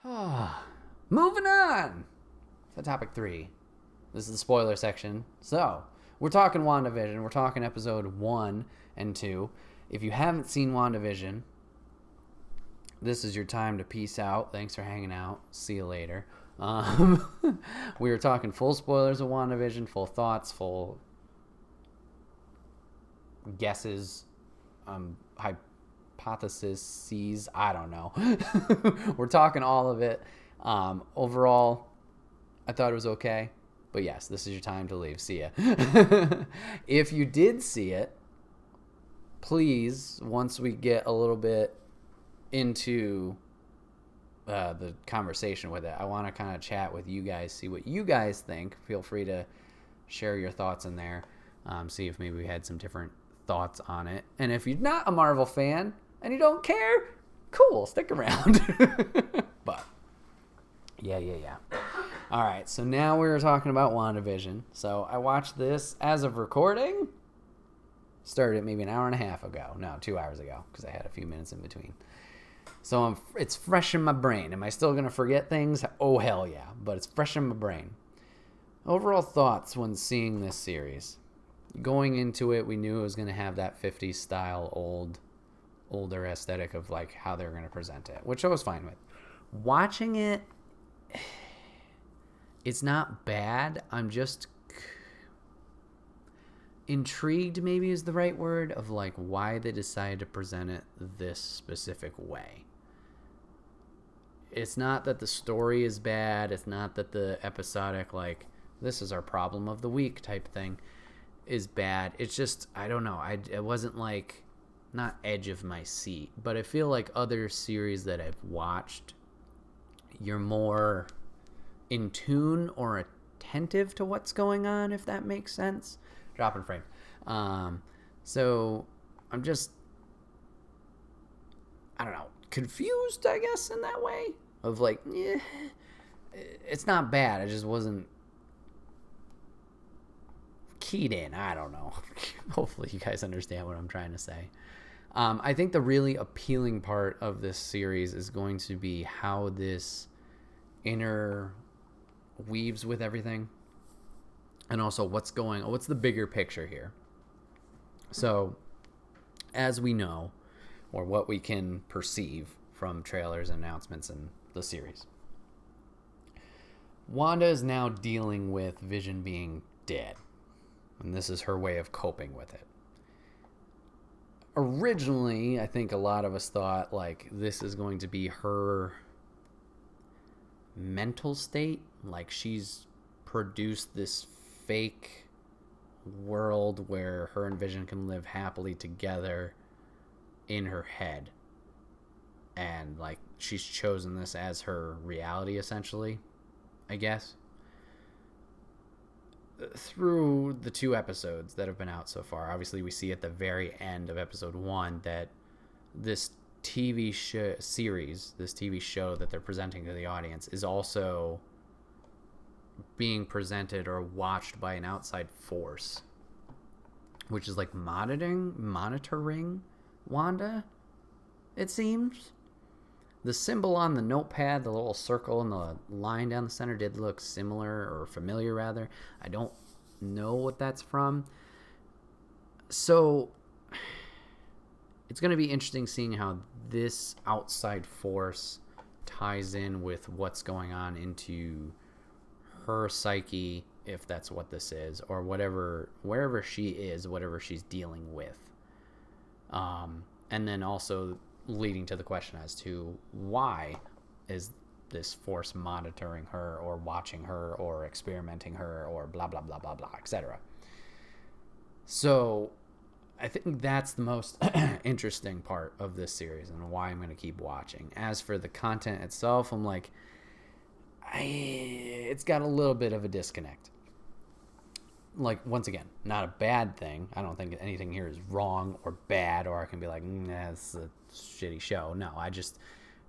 Moving on to topic 3. This is the spoiler section. So, we're talking WandaVision. We're talking episode 1 and 2. If you haven't seen WandaVision, this is your time to peace out. Thanks for hanging out. See you later. We were talking full spoilers of WandaVision, full thoughts, full guesses, hypotheses. I don't know. We're talking all of it. Overall, I thought it was okay. But yes, this is your time to leave. See ya. If you did see it, please, once we get a little bit into the conversation with it, I want to kind of chat with you guys, see what you guys think. Feel free to share your thoughts in there. See if maybe we had some different thoughts on it. And if you're not a Marvel fan and you don't care, cool, stick around. But yeah. All right, so now we're talking about WandaVision. So I watched this as of recording. Started maybe an hour and a half ago. No, 2 hours ago, because I had a few minutes in between. So it's fresh in my brain. Am I still going to forget things? Oh, hell yeah. But it's fresh in my brain. Overall thoughts when seeing this series. Going into it, we knew it was going to have that 50s style, older aesthetic of like how they're going to present it, which I was fine with. Watching it, it's not bad. I'm just intrigued, maybe is the right word, of like why they decided to present it this specific way. It's not that the story is bad. It's not that the episodic, like, this is our problem of the week type thing is bad. It's just, I don't know. It wasn't like, not edge of my seat, but I feel like other series that I've watched, you're more in tune or attentive to what's going on, if that makes sense. Dropping frame. So I'm just, I don't know, confused, I guess, in that way of like, it's not bad. I just wasn't keyed in. I don't know. Hopefully you guys understand what I'm trying to say. I think the really appealing part of this series is going to be how this interweaves with everything. And also what's the bigger picture here? So, as we know, or what we can perceive from trailers and announcements in the series, Wanda is now dealing with Vision being dead. And this is her way of coping with it. Originally, I think a lot of us thought, like, this is going to be her mental state. Like, she's produced this fake world where her and Vision can live happily together in her head, and like she's chosen this as her reality, essentially, I guess. Through the 2 episodes that have been out so far, obviously we see at the very end of episode 1 that this TV show that they're presenting to the audience is also being presented or watched by an outside force, which is like monitoring Wanda, it seems. The symbol on the notepad, the little circle and the line down the center, did look similar, or familiar rather. I don't know what that's from. So it's going to be interesting seeing how this outside force ties in with what's going on into her psyche, if that's what this is, or wherever she is, whatever she's dealing with. And then also leading to the question as to why is this force monitoring her or watching her or experimenting her or blah, blah, blah, blah, blah, etc. So I think that's the most interesting part of this series and why I'm going to keep watching. As for the content itself, I'm like, it's got a little bit of a disconnect. Like, once again, not a bad thing. I don't think anything here is wrong or bad, or I can be like, it's a shitty show. No,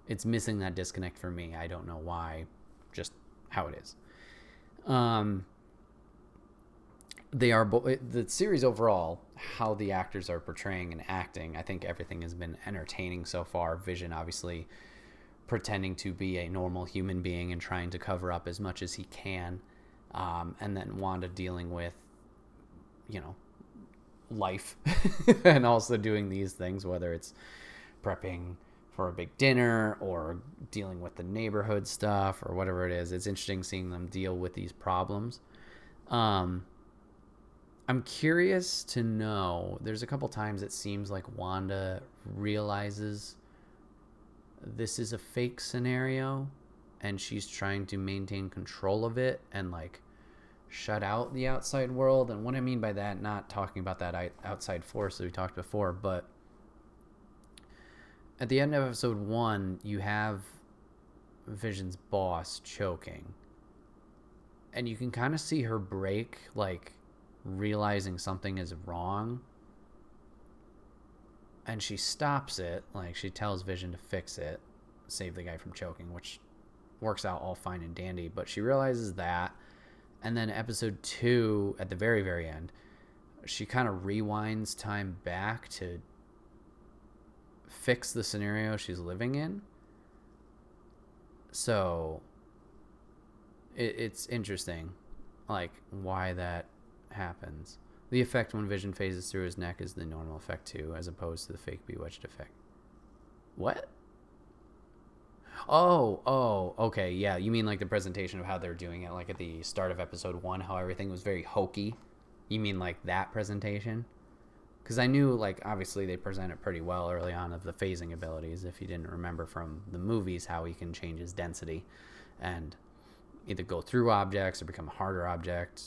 it's missing that disconnect for me. I don't know why, just how it is. The series overall, how the actors are portraying and acting, I think everything has been entertaining so far. Vision obviously pretending to be a normal human being and trying to cover up as much as he can. And then Wanda dealing with, life and also doing these things, whether it's prepping for a big dinner or dealing with the neighborhood stuff or whatever it is. It's interesting seeing them deal with these problems. I'm curious to know, there's a couple times it seems like Wanda realizes this is a fake scenario and she's trying to maintain control of it and like shut out the outside world. And what I mean by that, not talking about that outside force that we talked before, but at the end of episode 1, you have Vision's boss choking. And you can kind of see her break, like realizing something is wrong. And she stops it, like she tells Vision to fix it, save the guy from choking, which works out all fine and dandy. But she realizes that. And then episode 2, at the very, very end, she kind of rewinds time back to fix the scenario she's living in. So it's interesting, like, why that happens. The effect when Vision phases through his neck is the normal effect too, as opposed to the fake bewitched effect. What? Oh, okay, yeah. You mean like the presentation of how they're doing it, like at the start of episode 1, how everything was very hokey? You mean like that presentation? Because I knew, like, obviously they present it pretty well early on of the phasing abilities, if you didn't remember from the movies, how he can change his density and either go through objects or become a harder object.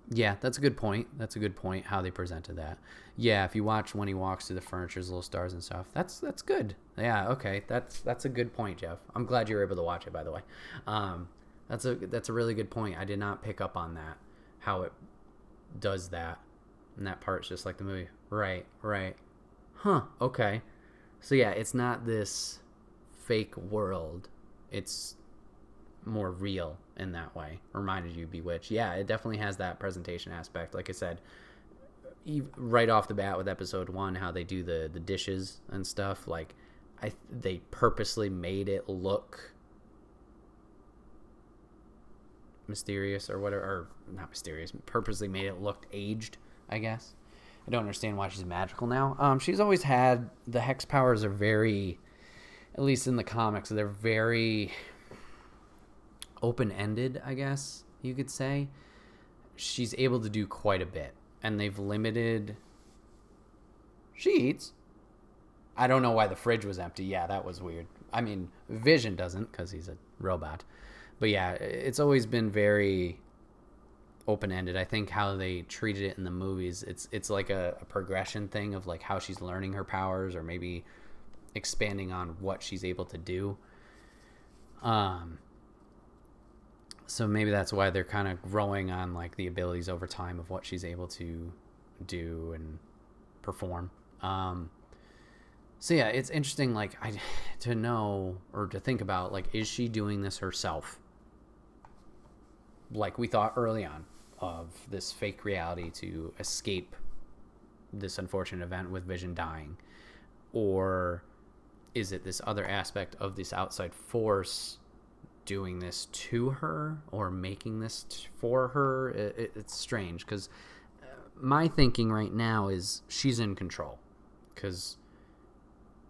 Yeah, that's a good point. That's a good point, how they presented that. Yeah, if you watch when he walks through the furniture's little stars and stuff, that's good. Yeah, okay, that's a good point, Jeff. I'm glad you were able to watch it, by the way. That's a really good point. I did not pick up on that, how it does that. And that part's just like the movie. Right. Huh, okay. So yeah, it's not this fake world. It's more real in that way. Reminded you Bewitched. Yeah, it definitely has that presentation aspect. Like I said, right off the bat with episode 1, how they do the dishes and stuff, like they purposely made it look mysterious or whatever, or not mysterious, purposely made it look aged, I guess. I don't understand why she's magical now. She's always had, the hex powers are very, at least in the comics, they're very open-ended, I guess you could say. She's able to do quite a bit, and they've limited. She eats. I don't know why the fridge was empty. Yeah, that was weird. I mean, Vision doesn't, because he's a robot. But yeah, it's always been very open-ended. I think how they treated it in the movies, it's like a progression thing of like how she's learning her powers, or maybe expanding on what she's able to do. So maybe that's why they're kind of growing on like the abilities over time of what she's able to do and perform. So yeah, it's interesting, like, to know or to think about, like, is she doing this herself? Like we thought early on, of this fake reality to escape this unfortunate event with Vision dying? Or is it this other aspect of this outside force doing this to her or making this for her? It's strange, because my thinking right now is she's in control, because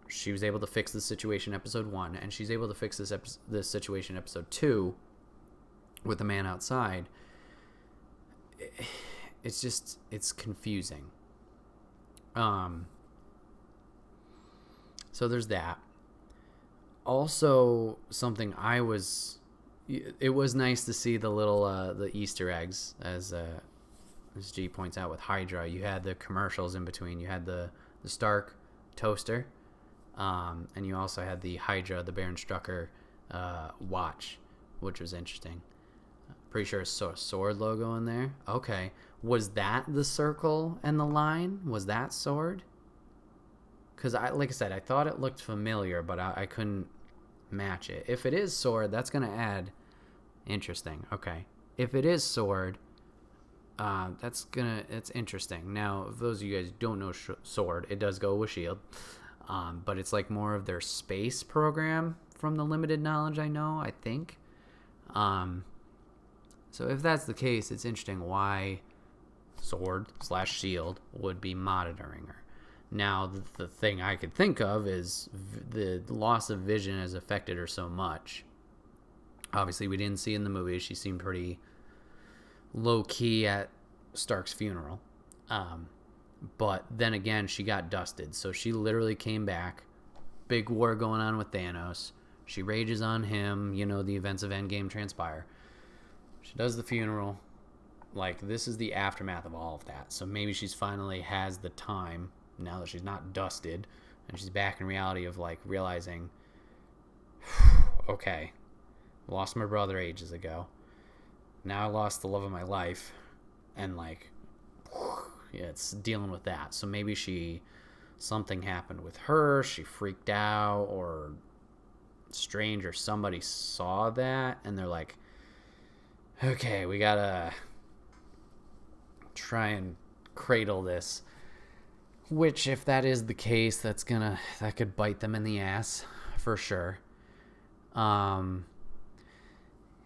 she was able to fix the situation episode 1, and she's able to fix this situation episode 2 with the man outside. It's confusing. So there's that. Also, something it was nice to see the little the Easter eggs, as G points out with Hydra. You had the commercials in between. You had the Stark toaster, and you also had the Hydra, the Baron Strucker watch, which was interesting. Pretty sure it's a sword logo in there. Okay, was that the circle and the line? Was that sword? Because like I said, I thought it looked familiar, but I couldn't match it. If it is sword, that's gonna add. Interesting. Okay, if it is sword, it's interesting. Now, if those of you guys don't know sword, it does go with shield. But it's like more of their space program from the limited knowledge I know, I think. So if that's the case, it's interesting why Sword/Shield would be monitoring her. Now, the thing I could think of is the loss of vision has affected her so much. Obviously, we didn't see in the movie. She seemed pretty low-key at Stark's funeral. But then again, she got dusted. So she literally came back. Big war going on with Thanos. She rages on him. The events of Endgame transpire. She does the funeral. Like, this is the aftermath of all of that. So maybe she's finally has the time, now that she's not dusted, and she's back in reality of, like, realizing, okay, lost my brother ages ago. Now I lost the love of my life. And, like, yeah, it's dealing with that. So maybe something happened with her. She freaked out, or Strange or somebody saw that, and they're like, okay, we gotta try and cradle this. Which, if that is the case, that could bite them in the ass for sure.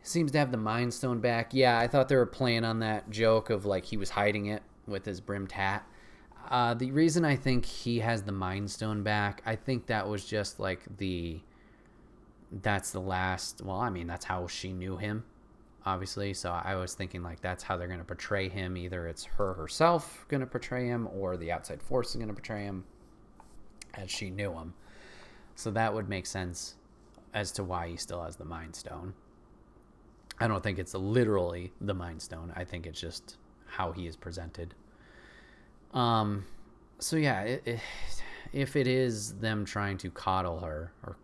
Seems to have the Mind Stone back. Yeah, I thought they were playing on that joke of, like, he was hiding it with his brimmed hat. The reason I think he has the Mind Stone back, I think that was just like that's the last, well, I mean, that's how she knew him, obviously. So I was thinking, like, that's how they're going to portray him. Either it's her herself going to portray him, or the outside force is going to portray him as she knew him. So that would make sense as to why he still has the Mind Stone. I don't think it's literally the Mind Stone. I think it's just how he is presented. So yeah, if it is them trying to coddle her, or,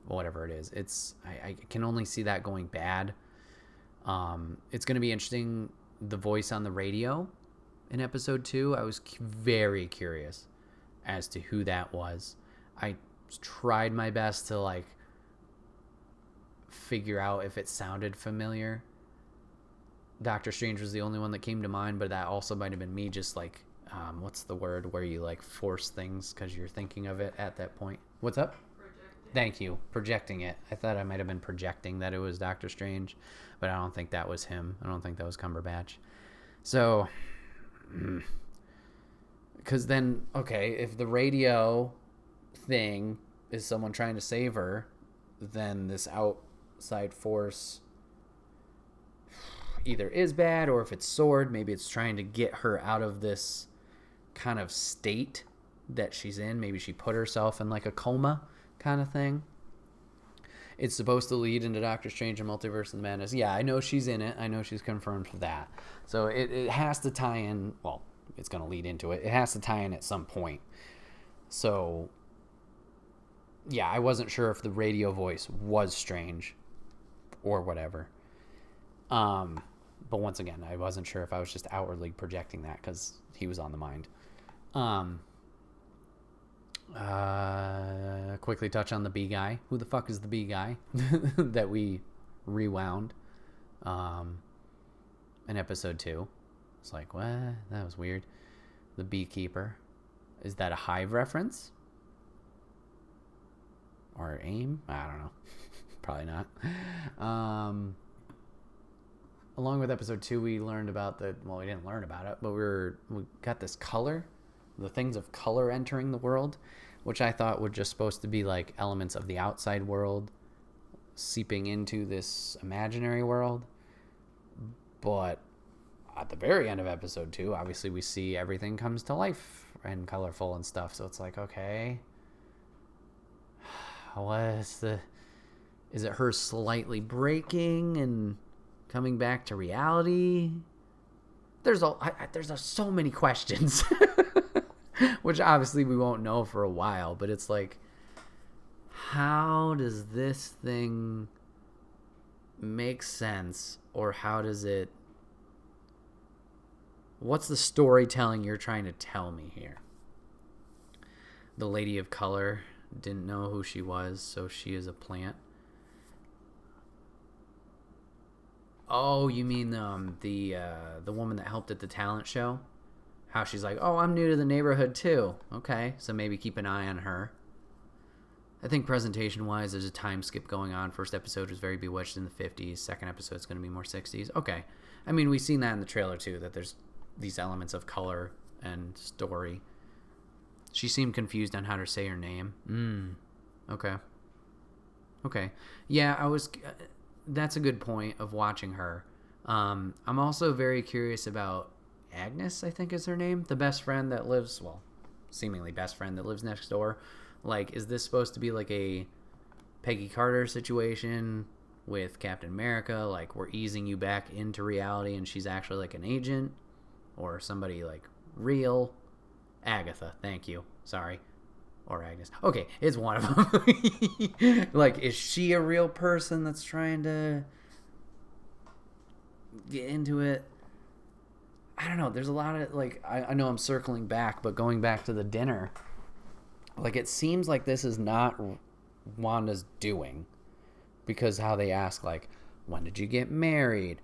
whatever it is, I can only see that going bad. It's going to be interesting, the voice on the radio in episode 2. I was very curious as to who that was. I tried my best to, like, figure out if it sounded familiar. Doctor Strange was the only one that came to mind, but that also might have been me just, like, what's the word where you, like, force things because you're thinking of it at that point? What's up? Projecting. Thank you. Projecting it. I thought I might have been projecting that it was Doctor Strange, but I don't think that was him. I don't think that was Cumberbatch. So, because then, okay, if the radio thing is someone trying to save her, then this outside force either is bad, or if it's Sword, maybe it's trying to get her out of this kind of state that she's in. Maybe she put herself in, like, a coma kind of thing. It's supposed to lead into Doctor Strange and Multiverse of Madness. Yeah, I know she's in it. I know she's confirmed for that. So it has to tie in. Well, it's going to lead into it. It has to tie in at some point. So, yeah, I wasn't sure if the radio voice was Strange or whatever. But once again, I wasn't sure if I was just outwardly projecting that because he was on the mind. Quickly touch on the B guy. Who the fuck is the B guy that we rewound in episode 2? It's like, what? That was weird. The beekeeper. Is that a Hive reference? Or AIM? I don't know. Probably not. Along with episode 2, we learned about we didn't learn about it, but we got this color, the things of color entering the world, which I thought were just supposed to be, like, elements of the outside world seeping into this imaginary world. But at the very end of episode 2, obviously we see everything comes to life and colorful and stuff. So it's like, okay, is it her slightly breaking and coming back to reality? There's so many questions, which obviously we won't know for a while. But it's like, how does this thing make sense, or how does it? What's the storytelling you're trying to tell me here? The Lady of Color didn't know who she was, so she is a plant. Oh, you mean the woman that helped at the talent show? how she's like, oh, I'm new to the neighborhood too. Okay, so maybe keep an eye on her. I think presentation-wise, there's a time skip going on. First episode was very bewitched in the 50s. Second episode's going to be more 60s. Okay. I mean, we've seen that in the trailer, too, that there's these elements of color and story. She seemed confused on how to say her name. Okay. Okay. Yeah, that's a good point of watching her. I'm also very curious about Agnes, I think is her name. The best friend that lives, well, seemingly best friend that lives next door. Like, is this supposed to be like a Peggy Carter situation with Captain America? Like, we're easing you back into reality and she's actually like an agent? Or somebody like real? Agatha, thank you. Sorry. Or Agnes. Okay, it's one of them. Like, is she a real person that's trying to get into it? I don't know. There's a lot of, like, I know I'm circling back, but going back to the dinner, like, it seems like this is not Wanda's doing, because how they ask, like, when did you get married?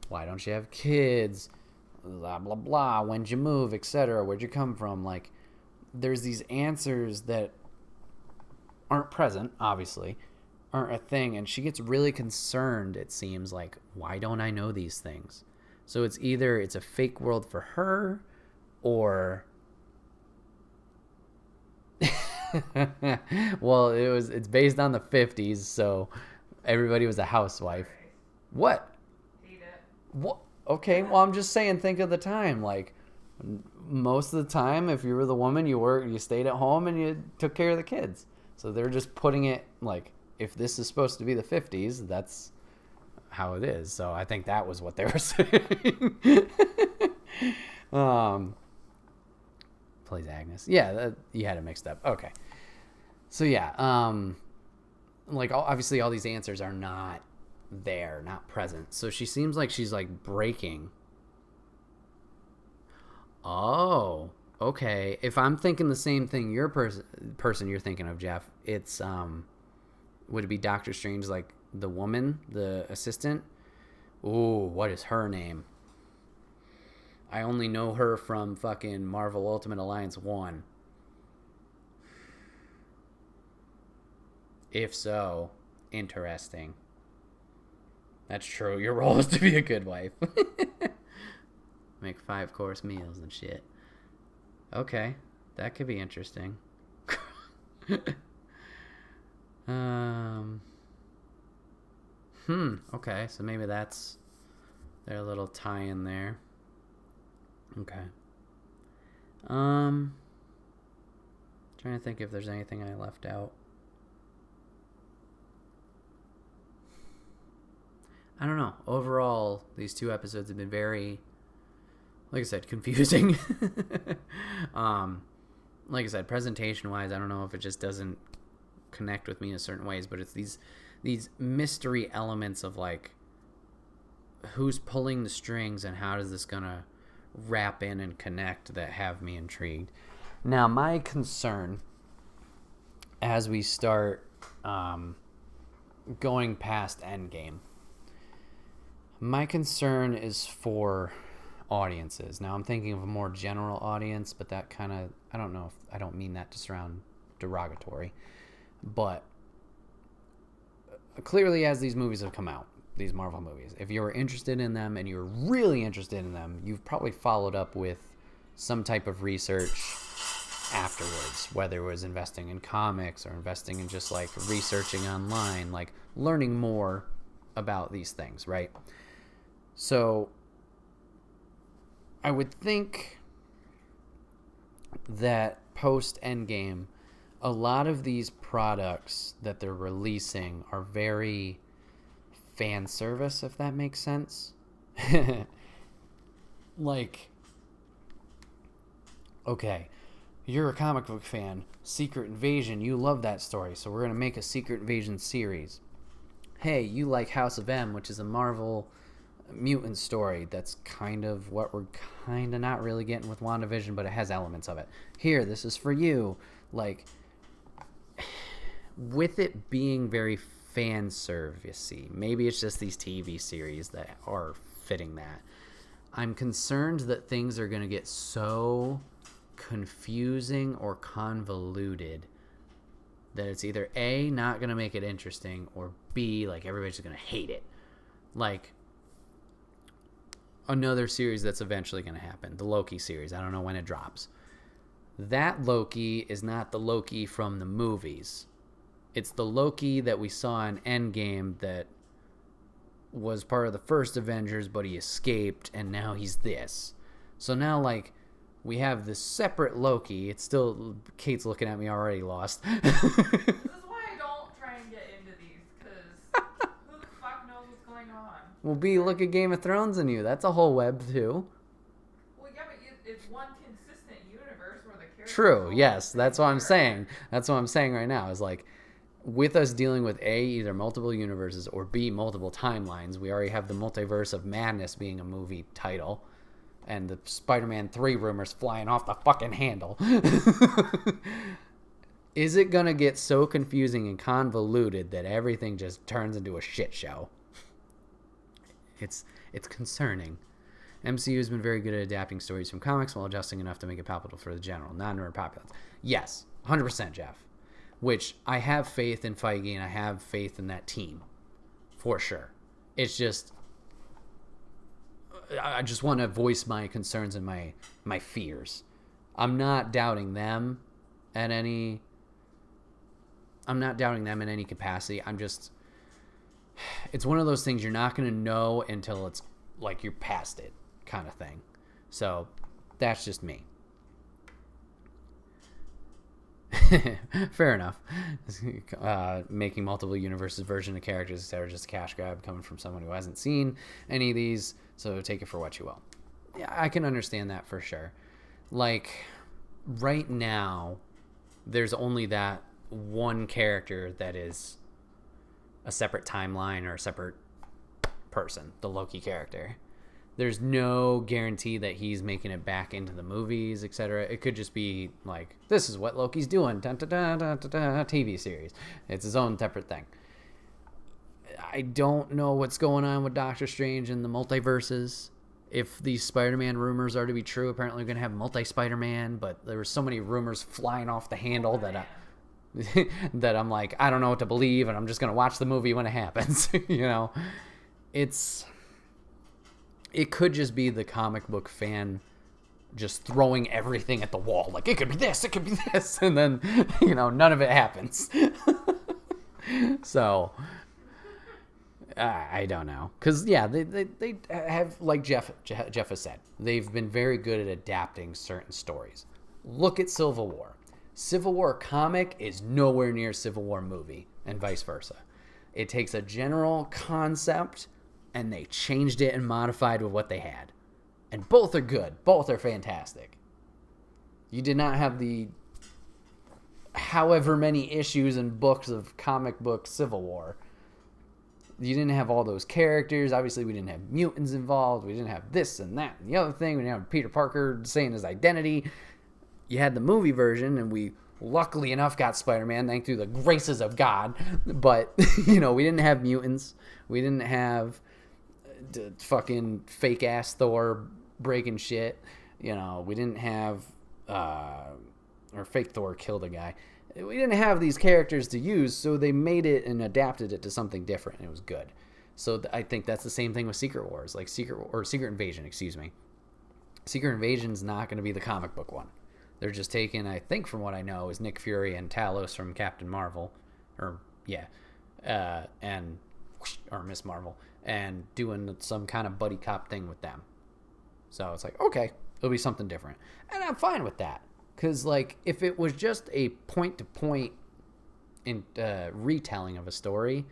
Why don't you have kids? Blah, blah, blah. When'd you move, etc.? Where'd you come from? Like, there's these answers that aren't present, obviously, aren't a thing, and she gets really concerned, it seems, like, why don't I know these things? So it's either it's a fake world for her, or well, it's based on the 50s, so everybody was a housewife. What? What? Okay, well, I'm just saying, think of the time. Like, most of the time, if you were the woman, you stayed at home and you took care of the kids. So they're just putting it, like, if this is supposed to be the 50s, that's how it is. So I think that was what they were saying. Plays Agnes. Yeah, you had it mixed up. Okay. So yeah, like, obviously all these answers are not there, not present. So she seems like she's like breaking. Oh, okay. If I'm thinking the same thing your person you're thinking of, Jeff, it's would it be Doctor Strange, like the woman, the assistant? Ooh, what is her name? I only know her from fucking Marvel Ultimate Alliance 1. If so, interesting. That's true. Your role is to be a good wife. Make 5-course meals and shit. Okay, that could be interesting. Okay, so maybe that's their little tie-in there. Okay. Trying to think if there's anything I left out. I don't know. Overall, these 2 episodes have been very, like I said, confusing. Like I said, presentation-wise, I don't know if it just doesn't connect with me in certain ways, but it's these mystery elements of, like, who's pulling the strings and how is this gonna wrap in and connect that have me intrigued. Now, my concern as we start going past Endgame, my concern is for audiences. Now, I'm thinking of a more general audience, but that kind of, I don't know if, I don't mean that to sound derogatory, but clearly as these movies have come out, these Marvel movies, if you're interested in them and you're really interested in them, you've probably followed up with some type of research afterwards, whether it was investing in comics or investing in just like researching online, like learning more about these things, right? So I would think that post Endgame, a lot of these products that they're releasing are very fan service, if that makes sense. Like, okay, you're a comic book fan, Secret Invasion, you love that story, so we're going to make a Secret Invasion series. Hey, you like House of M, which is a Marvel mutant story. That's kind of what we're kind of not really getting with WandaVision, but it has elements of it. Here, this is for you. Like, with it being very fan servicey, maybe it's just these TV series that are fitting that. I'm concerned that things are going to get so confusing or convoluted that it's either A, not going to make it interesting, or B, like everybody's going to hate it. Like another series that's eventually going to happen, the Loki series. I don't know when it drops. That Loki is not the Loki from the movies. It's the Loki that we saw in Endgame that was part of the first Avengers, but he escaped, and now he's this. So now, like, we have this separate Loki. It's still... Kate's looking at me already lost. This is why I don't try and get into these, because who the fuck knows what's going on? Well, B, look at Game of Thrones in you. That's a whole web, too. Well, yeah, but it's one consistent universe where the characters... True, yes. That's what I'm saying. That's what I'm saying right now, is like... With us dealing with A, either multiple universes, or B, multiple timelines, we already have the Multiverse of Madness being a movie title, and the Spider-Man 3 rumors flying off the fucking handle. Is it going to get so confusing and convoluted that everything just turns into a shit show? It's concerning. MCU has been very good at adapting stories from comics while adjusting enough to make it palatable for the general, non-nerd populace. Yes, 100%, Jeff. Which I have faith in Feige and I have faith in that team, for sure. It's just, I just want to voice my concerns and my fears. I'm not doubting them in any capacity. I'm just, it's one of those things you're not going to know until it's like you're past it kind of thing. So that's just me. Fair enough. Making multiple universes version of characters instead of just a cash grab coming from someone who hasn't seen any of these, so take it for what you will. Yeah, I can understand that for sure. Like, right now, there's only that one character that is a separate timeline or a separate person, the Loki character. There's no guarantee that he's making it back into the movies, etc. It could just be like, this is what Loki's doing, dun, dun, dun, dun, dun, dun, TV series. It's his own separate thing. I don't know what's going on with Doctor Strange and the multiverses. If these Spider-Man rumors are to be true, apparently we're going to have multi-Spider-Man, but there were so many rumors flying off the handle that I'm like, I don't know what to believe, and I'm just going to watch the movie when it happens. You know? It could just be the comic book fan just throwing everything at the wall. Like, it could be this, it could be this. And then, none of it happens. So, I don't know. Because, yeah, they have, like Jeff has said, they've been very good at adapting certain stories. Look at Civil War. Civil War comic is nowhere near Civil War movie, and vice versa. It takes a general concept and they changed it and modified with what they had. And both are good. Both are fantastic. You did not have the however many issues and books of comic book Civil War. You didn't have all those characters. Obviously, we didn't have mutants involved. We didn't have this and that and the other thing. We didn't have Peter Parker saying his identity. You had the movie version, and we luckily enough got Spider-Man, thanks to the graces of God. But, we didn't have mutants. We didn't have the fucking fake ass Thor breaking shit. We didn't have or fake Thor killed a guy. We didn't have these characters to use, so they made it and adapted it to something different, and it was good. So I think that's the same thing with Secret Wars, like Secret Invasion, excuse me. Secret Invasion's not going to be the comic book one. They're just taking, I think from what I know, is Nick Fury and Talos from Captain Marvel, or Miss Marvel, and doing some kind of buddy cop thing with them. So it's like, okay, it'll be something different. And I'm fine with that. Because, like, if it was just a point-to-point retelling of a story,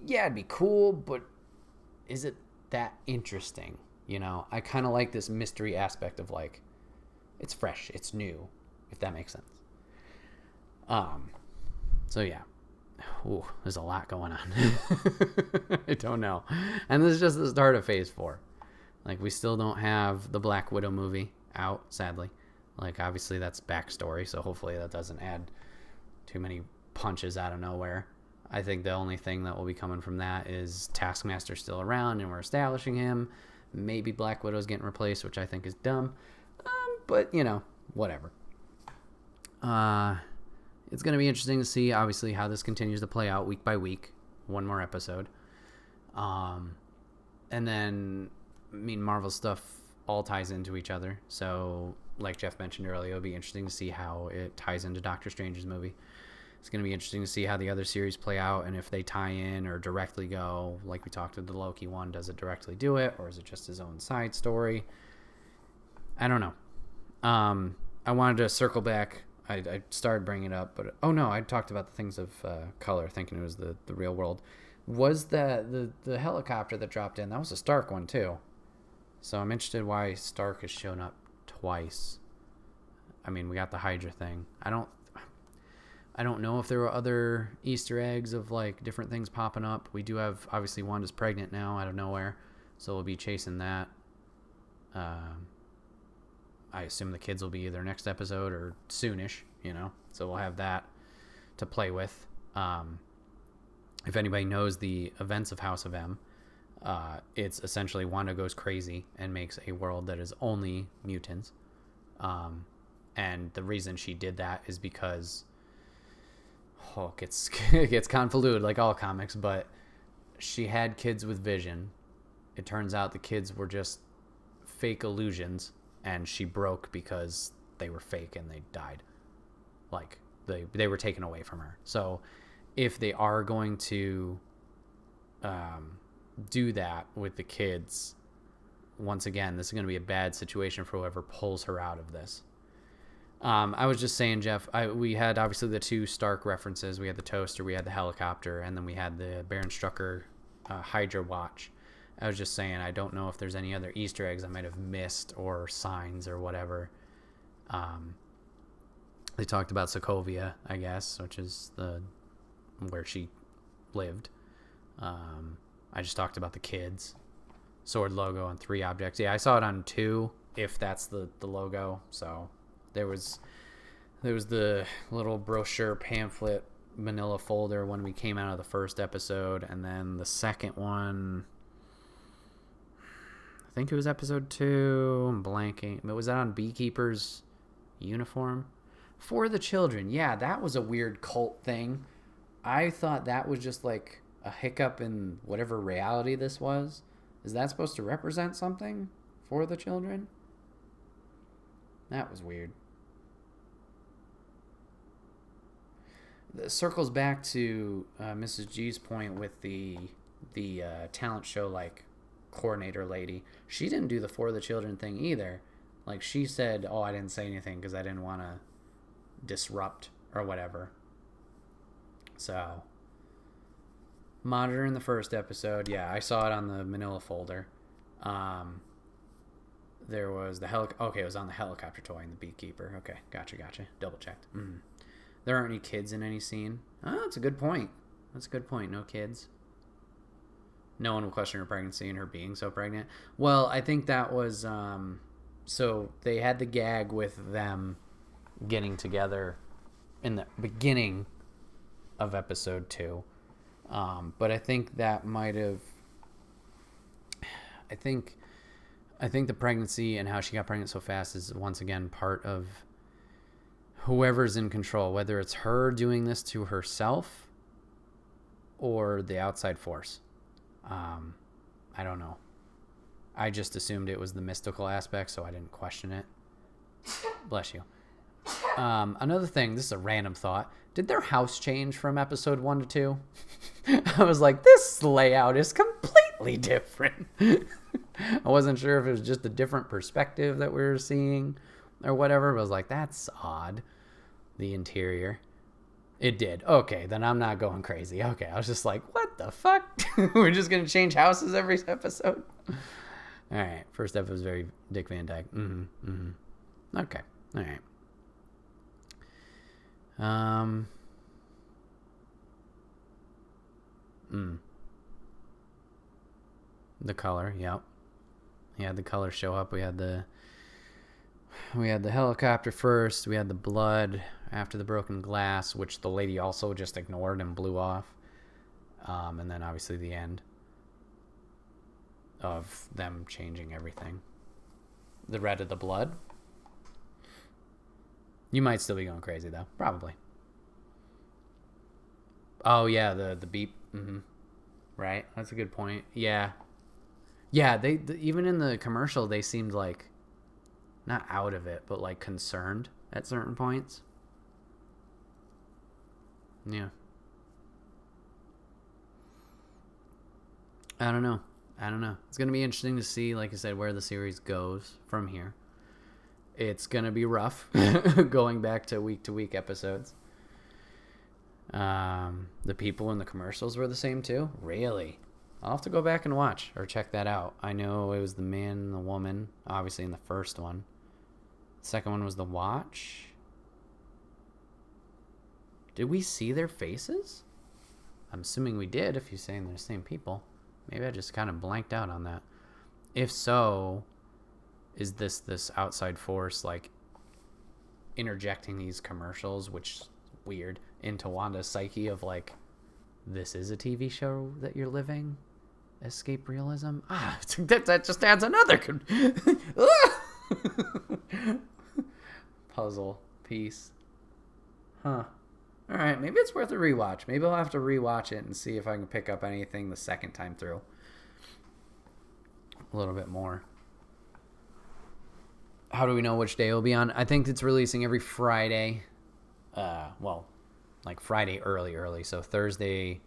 yeah, it'd be cool, but is it that interesting? I kind of like this mystery aspect of, like, it's fresh, it's new, if that makes sense. So, yeah. Ooh, there's a lot going on. I don't know. And this is just the start of Phase 4. Like, we still don't have the Black Widow movie out, sadly. Like, obviously, that's backstory, so hopefully that doesn't add too many punches out of nowhere. I think the only thing that will be coming from that is Taskmaster still around, and we're establishing him. Maybe Black Widow's getting replaced, which I think is dumb. But, you know, whatever. It's going to be interesting to see, obviously, how this continues to play out week by week. One more episode. And then, I mean, Marvel stuff all ties into each other. So, like Jeff mentioned earlier, it'll be interesting to see how it ties into Doctor Strange's movie. It's going to be interesting to see how the other series play out and if they tie in or directly go, like we talked with the Loki one, does it directly do it or is it just his own side story? I don't know. I wanted to circle back. I started bringing it up, but oh no, I talked about the things of color, thinking it was the real world. Was the helicopter that dropped in, that was a Stark one too. So I'm interested why Stark has shown up twice. I mean, we got the Hydra thing. I don't know if there were other Easter eggs of like different things popping up. We do have, obviously, Wanda's pregnant now out of nowhere, so we'll be chasing that. I assume the kids will be either next episode or soonish, you know, so we'll have that to play with. If anybody knows the events of House of M, it's essentially Wanda goes crazy and makes a world that is only mutants. And the reason she did that is because it gets convoluted like all comics, but she had kids with Vision. It turns out the kids were just fake illusions, and she broke because they were fake and they died. Like, they were taken away from her. So if they are going to do that with the kids, once again, this is going to be a bad situation for whoever pulls her out of this. I was just saying, Jeff, we had obviously the two Stark references. We had the toaster, we had the helicopter, and then we had the Baron Strucker Hydra watch. I was just saying, I don't know if there's any other Easter eggs I might have missed or signs or whatever. They talked about Sokovia, I guess, which is where she lived. I just talked about the kids. Sword logo on 3 objects. Yeah, I saw it on 2, if that's the logo. So there was the little brochure pamphlet manila folder when we came out of the first episode, and then the second one, I think it was episode 2. I'm blanking. Was that on Beekeeper's uniform? For the Children. Yeah, that was a weird cult thing. I thought that was just like a hiccup in whatever reality this was. Is that supposed to represent something? For the Children? That was weird. It circles back to Mrs. G's point with the talent show, like, coordinator lady. She didn't do the For the Children thing either. Like, she said, oh, I didn't say anything because I didn't want to disrupt or whatever. So, monitoring the first episode, yeah, I saw it on the manila folder. There was the okay, it was on the helicopter toy and the Beekeeper. Okay, gotcha. Double checked. There aren't any kids in any scene. Oh, that's a good point. No kids. No one will question her pregnancy and her being so pregnant. Well, I think that was so they had the gag with them getting together in the beginning of episode 2. But I think that might have, I think the pregnancy and how she got pregnant so fast is once again part of whoever's in control, whether it's her doing this to herself or the outside force. I don't know. I just assumed it was the mystical aspect, so I didn't question it. Bless you. Another thing, this is a random thought. Did their house change from episode 1 to 2? I was like, this layout is completely different. I wasn't sure if it was just a different perspective that we were seeing or whatever, but I was like, that's odd, the interior. It did. Okay, then I'm not going crazy. Okay, I was just like, what the fuck? We're just going to change houses every episode? All right, first episode was very Dick Van Dyke. Okay, all right. The color, yep. He had the color show up. We had the helicopter first. We had the blood after the broken glass, which the lady also just ignored and blew off. And then obviously the end. of them changing everything. The red of the blood. You might still be going crazy though, probably. Oh yeah, the beep. Mm-hmm. Right, that's a good point. Yeah, They even in the commercial they seemed like not out of it, but like concerned at certain points. Yeah. I don't know. It's going to be interesting to see, like I said, where the series goes from here. It's going to be rough going back to week episodes. The people in the commercials were the same too? Really? I'll have to go back and watch or check that out. I know it was the man and the woman, obviously in the first one. The second one was the watch. Did we see their faces? I'm assuming we did if you're saying they're the same people. Maybe I just kind of blanked out on that. If so, is this outside force like interjecting these commercials, which is weird, into Wanda's psyche of like, this is a TV show that you're living? Escape realism? That just adds another puzzle piece. Huh. All right, maybe it's worth a rewatch. Maybe I'll have to rewatch it and see if I can pick up anything the second time through. A little bit more. How do we know which day it'll be on? I think it's releasing every Friday. Like Friday early. So Thursday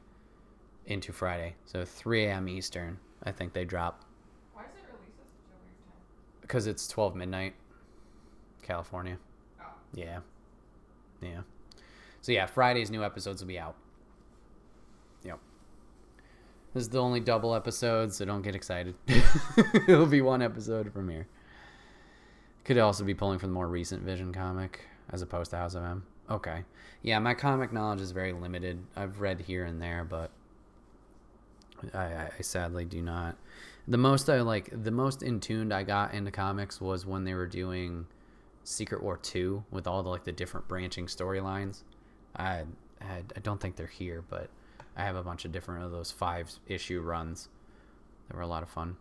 into Friday. So 3 a.m. Eastern, I think they drop. Why is it released at such a weird time? Because it's 12 midnight, California. Oh. Yeah. So yeah, Friday's new episodes will be out. Yep. This is the only double episode, so don't get excited. It'll be one episode from here. Could also be pulling from the more recent Vision comic as opposed to House of M. Okay. Yeah, my comic knowledge is very limited. I've read here and there, but I sadly do not. The most in tuned I got into comics was when they were doing Secret War 2 with all the different branching storylines. I don't think they're here, but I have a bunch of different of those 5-issue runs. They were a lot of fun.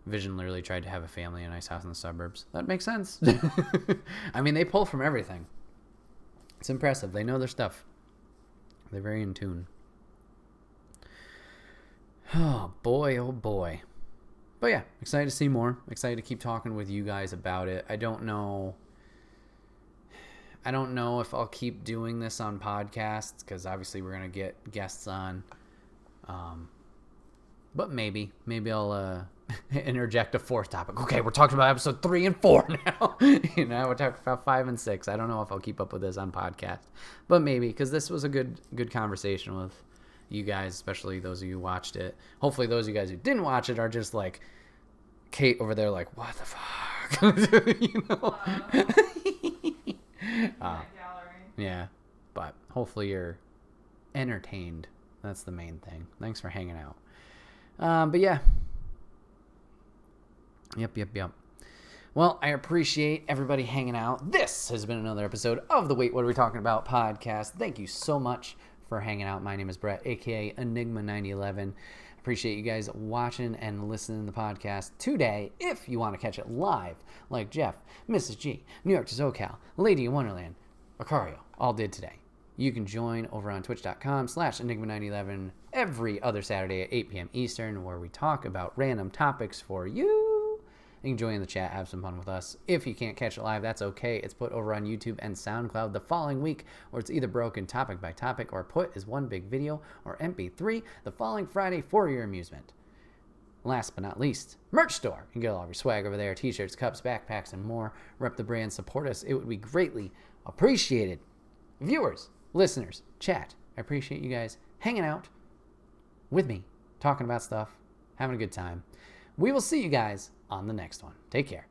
Vision literally tried to have a family, a nice house in the suburbs. That makes sense. I mean, they pull from everything. It's impressive. They know their stuff. They're very in tune. Oh, boy. But yeah, excited to see more. Excited to keep talking with you guys about it. I don't know if I'll keep doing this on podcasts because obviously we're going to get guests on. But maybe I'll interject a fourth topic. Okay, we're talking about episode 3 and 4 now. We're talking about 5 and 6. I don't know if I'll keep up with this on podcast, but maybe, because this was a good conversation with you guys, especially those of you who watched it. Hopefully those of you guys who didn't watch it are just like Kate over there like, what the fuck? Yeah, but hopefully you're entertained. That's the main thing. Thanks for hanging out. But yeah. Yep. Well, I appreciate everybody hanging out. This has been another episode of the Wait, What Are We Talking About podcast. Thank you so much for hanging out. My name is Bret, aka Enigma9011. Appreciate you guys watching and listening to the podcast today. If you want to catch it live, like Jeff, Mrs. G, New York to SoCal, Lady in Wonderland, Acario, all did today. You can join over on twitch.com/Enigma9011 every other Saturday at 8 p.m. Eastern, where we talk about random topics for you. You can join in the chat, have some fun with us. If you can't catch it live, that's okay. It's put over on YouTube and SoundCloud the following week, where it's either broken topic by topic or put as one big video or MP3 the following Friday for your amusement. Last but not least, merch store. You can get all of your swag over there, t-shirts, cups, backpacks, and more. Rep the brand, support us. It would be greatly appreciated. Viewers, listeners, chat, I appreciate you guys hanging out with me, talking about stuff, having a good time. We will see you guys on the next one. Take care.